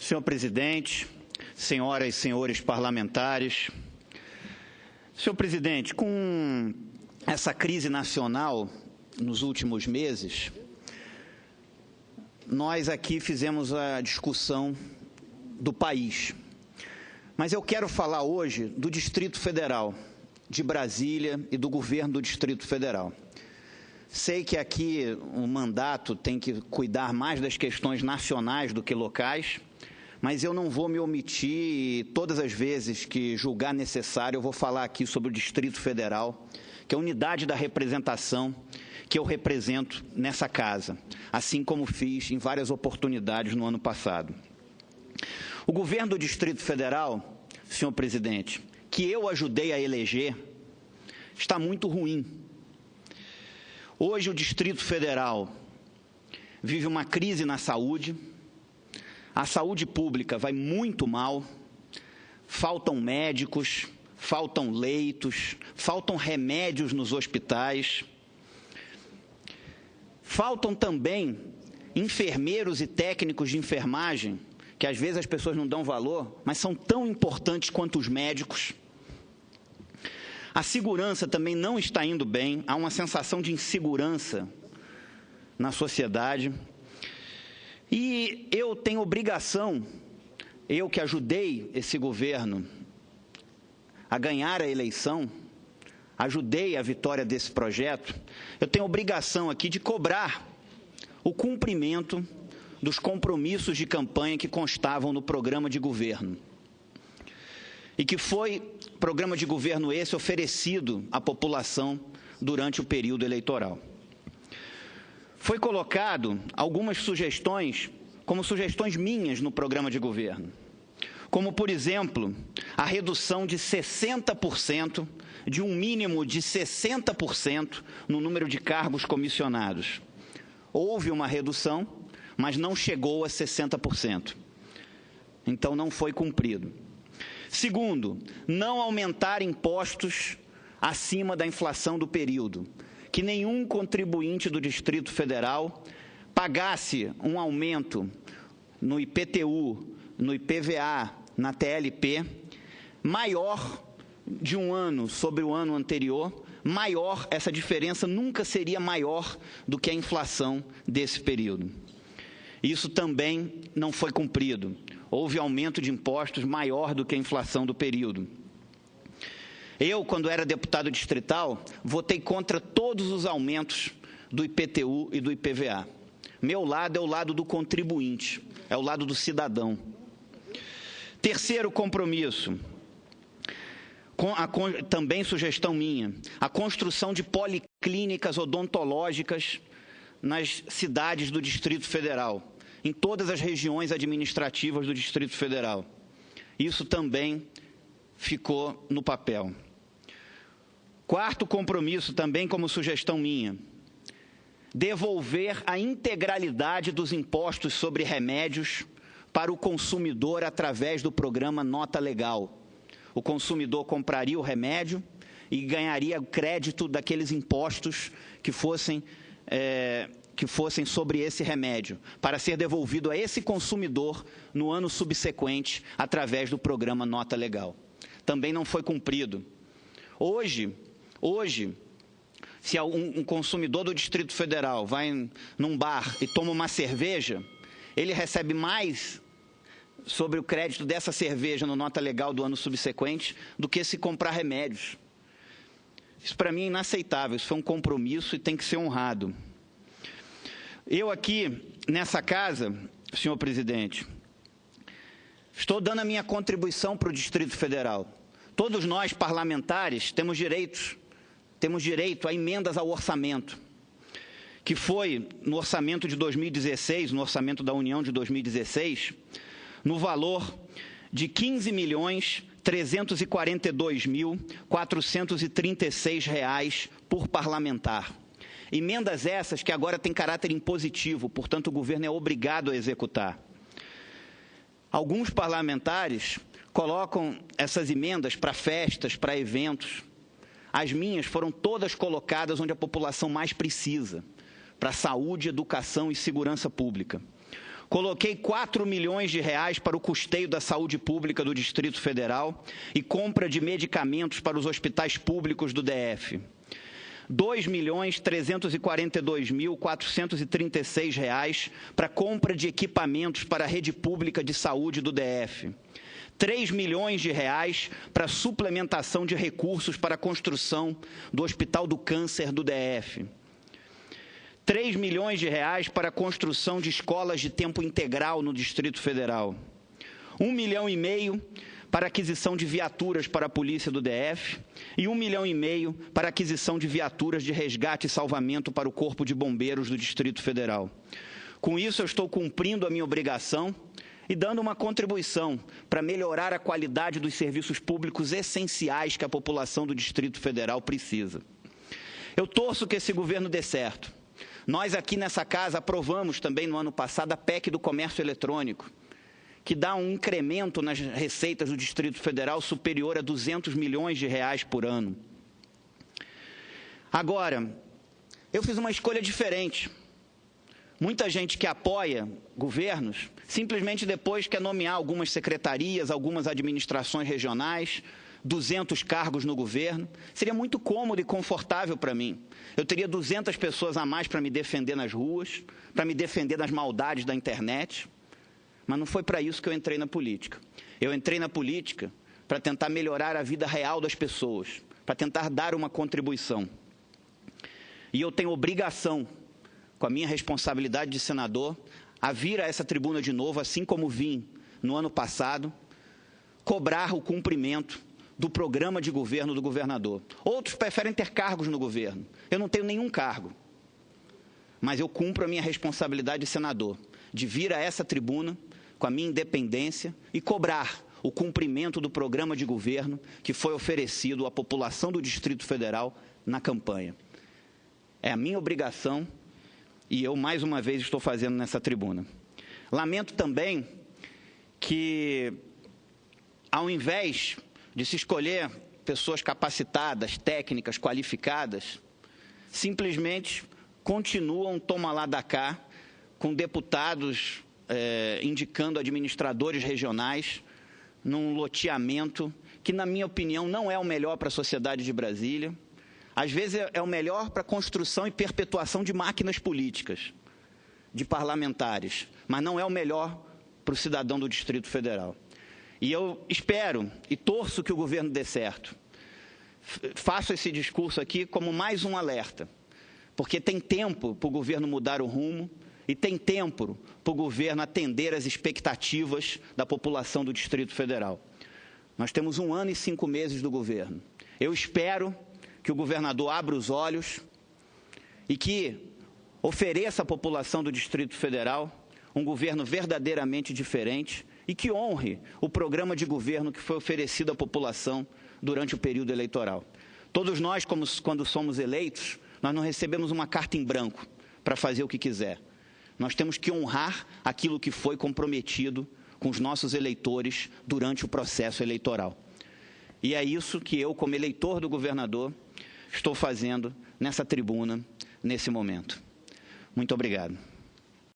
Senhor presidente, senhoras e senhores parlamentares. Senhor presidente, com essa crise nacional nos últimos meses, nós aqui fizemos a discussão do país. Mas eu quero falar hoje do Distrito Federal, de Brasília e do governo do Distrito Federal. Sei que aqui o mandato tem que cuidar mais das questões nacionais do que locais, mas eu não vou me omitir e todas as vezes que julgar necessário eu vou falar aqui sobre o Distrito Federal, que é a unidade da representação que eu represento nessa casa, assim como fiz em várias oportunidades no ano passado. O governo do Distrito Federal, senhor presidente, que eu ajudei a eleger, está muito ruim. Hoje o Distrito Federal vive uma crise na saúde, a saúde pública vai muito mal, faltam médicos, faltam leitos, faltam remédios nos hospitais, faltam também enfermeiros e técnicos de enfermagem, que às vezes as pessoas não dão valor, mas são tão importantes quanto os médicos. A segurança também não está indo bem, há uma sensação de insegurança na sociedade. E eu tenho obrigação, eu que ajudei esse governo a ganhar a eleição, ajudei a vitória desse projeto, eu tenho obrigação aqui de cobrar o cumprimento dos compromissos de campanha que constavam no programa de governo. E que foi programa de governo esse oferecido à população durante o período eleitoral. Foi colocado algumas sugestões, como sugestões minhas no programa de governo, como, por exemplo, a redução de 60%, de um mínimo de 60% no número de cargos comissionados. Houve uma redução, mas não chegou a 60%. Então, não foi cumprido. Segundo, não aumentar impostos acima da inflação do período. Que nenhum contribuinte do Distrito Federal pagasse um aumento no IPTU, no IPVA, na TLP, maior de um ano sobre o ano anterior, maior, essa diferença nunca seria maior do que a inflação desse período. Isso também não foi cumprido. Houve aumento de impostos maior do que a inflação do período. Eu, quando era deputado distrital, votei contra todos os aumentos do IPTU e do IPVA. Meu lado é o lado do contribuinte, é o lado do cidadão. Terceiro compromisso, também sugestão minha, a construção de policlínicas odontológicas nas cidades do Distrito Federal, em todas as regiões administrativas do Distrito Federal. Isso também ficou no papel. Quarto compromisso, também como sugestão minha, devolver a integralidade dos impostos sobre remédios para o consumidor através do programa Nota Legal. O consumidor compraria o remédio e ganharia crédito daqueles impostos que fossem sobre esse remédio, para ser devolvido a esse consumidor no ano subsequente através do programa Nota Legal. Também não foi cumprido. Hoje, se um consumidor do Distrito Federal vai num bar e toma uma cerveja, ele recebe mais sobre o crédito dessa cerveja no Nota Legal do ano subsequente do que se comprar remédios. Isso para mim é inaceitável, isso foi um compromisso e tem que ser honrado. Eu aqui, nessa casa, senhor presidente, estou dando a minha contribuição para o Distrito Federal. Todos nós, parlamentares, temos direito a emendas ao orçamento, que foi no orçamento de 2016, no orçamento da União de 2016, no valor de R$ 15.342.436 por parlamentar. Emendas essas que agora têm caráter impositivo, portanto o governo é obrigado a executar. Alguns parlamentares colocam essas emendas para festas, para eventos. As minhas foram todas colocadas onde a população mais precisa, para saúde, educação e segurança pública. Coloquei 4 milhões de reais para o custeio da saúde pública do Distrito Federal e compra de medicamentos para os hospitais públicos do DF. R$ 2.342.436 para compra de equipamentos para a rede pública de saúde do DF. R$ 3 milhões de reais para suplementação de recursos para a construção do Hospital do Câncer do DF. 3 milhões de reais para a construção de escolas de tempo integral no Distrito Federal. 1,5 milhão para aquisição de viaturas para a Polícia do DF e 1,5 milhão para aquisição de viaturas de resgate e salvamento para o Corpo de Bombeiros do Distrito Federal. Com isso, eu estou cumprindo a minha obrigação e dando uma contribuição para melhorar a qualidade dos serviços públicos essenciais que a população do Distrito Federal precisa. Eu torço que esse governo dê certo. Nós aqui nessa casa aprovamos também no ano passado a PEC do comércio eletrônico, que dá um incremento nas receitas do Distrito Federal superior a 200 milhões de reais por ano. Agora, eu fiz uma escolha diferente. Muita gente que apoia governos, simplesmente depois quer nomear algumas secretarias, algumas administrações regionais, 200 cargos no governo. Seria muito cômodo e confortável para mim. Eu teria 200 pessoas a mais para me defender nas ruas, para me defender das maldades da internet. Mas não foi para isso que eu entrei na política. Eu entrei na política para tentar melhorar a vida real das pessoas, para tentar dar uma contribuição. E eu tenho obrigação, com a minha responsabilidade de senador, a vir a essa tribuna de novo, assim como vim no ano passado, cobrar o cumprimento do programa de governo do governador. Outros preferem ter cargos no governo. Eu não tenho nenhum cargo. Mas eu cumpro a minha responsabilidade de senador, de vir a essa tribuna com a minha independência e cobrar o cumprimento do programa de governo que foi oferecido à população do Distrito Federal na campanha. É a minha obrigação e eu, mais uma vez, estou fazendo nessa tribuna. Lamento também que, ao invés de se escolher pessoas capacitadas, técnicas, qualificadas, simplesmente continuam toma lá da cá, com deputados indicando administradores regionais num loteamento que, na minha opinião, não é o melhor para a sociedade de Brasília. Às vezes é o melhor para a construção e perpetuação de máquinas políticas, de parlamentares, mas não é o melhor para o cidadão do Distrito Federal. E eu espero e torço que o governo dê certo. Faço esse discurso aqui como mais um alerta, porque tem tempo para o governo mudar o rumo e tem tempo para o governo atender às expectativas da população do Distrito Federal. Nós temos 1 ano e 5 meses do governo. Eu espero que o governador abra os olhos e que ofereça à população do Distrito Federal um governo verdadeiramente diferente e que honre o programa de governo que foi oferecido à população durante o período eleitoral. Todos nós, quando somos eleitos, nós não recebemos uma carta em branco para fazer o que quiser. Nós temos que honrar aquilo que foi comprometido com os nossos eleitores durante o processo eleitoral. E é isso que eu, como eleitor do governador, estou fazendo nessa tribuna, nesse momento. Muito obrigado.